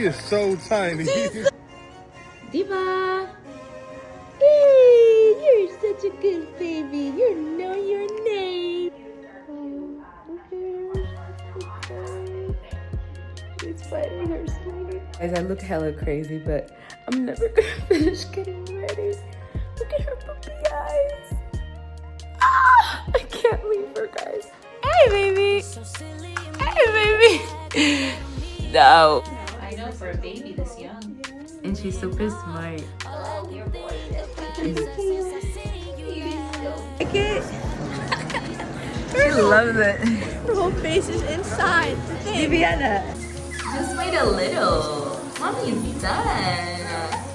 is so tiny. Diva! Hey, you're such a good baby. You know your name. It's fighting her sleep. Guys, I look hella crazy, but I'm never gonna finish getting ready. Look at her puppy eyes. Ah, I can't leave her, guys. Hey, baby. Hey, baby. No. I know for a baby this young. And she's super smart. Like it? She loves it. Her whole face is inside the thing. Viviana. Just wait a little. Mommy's done.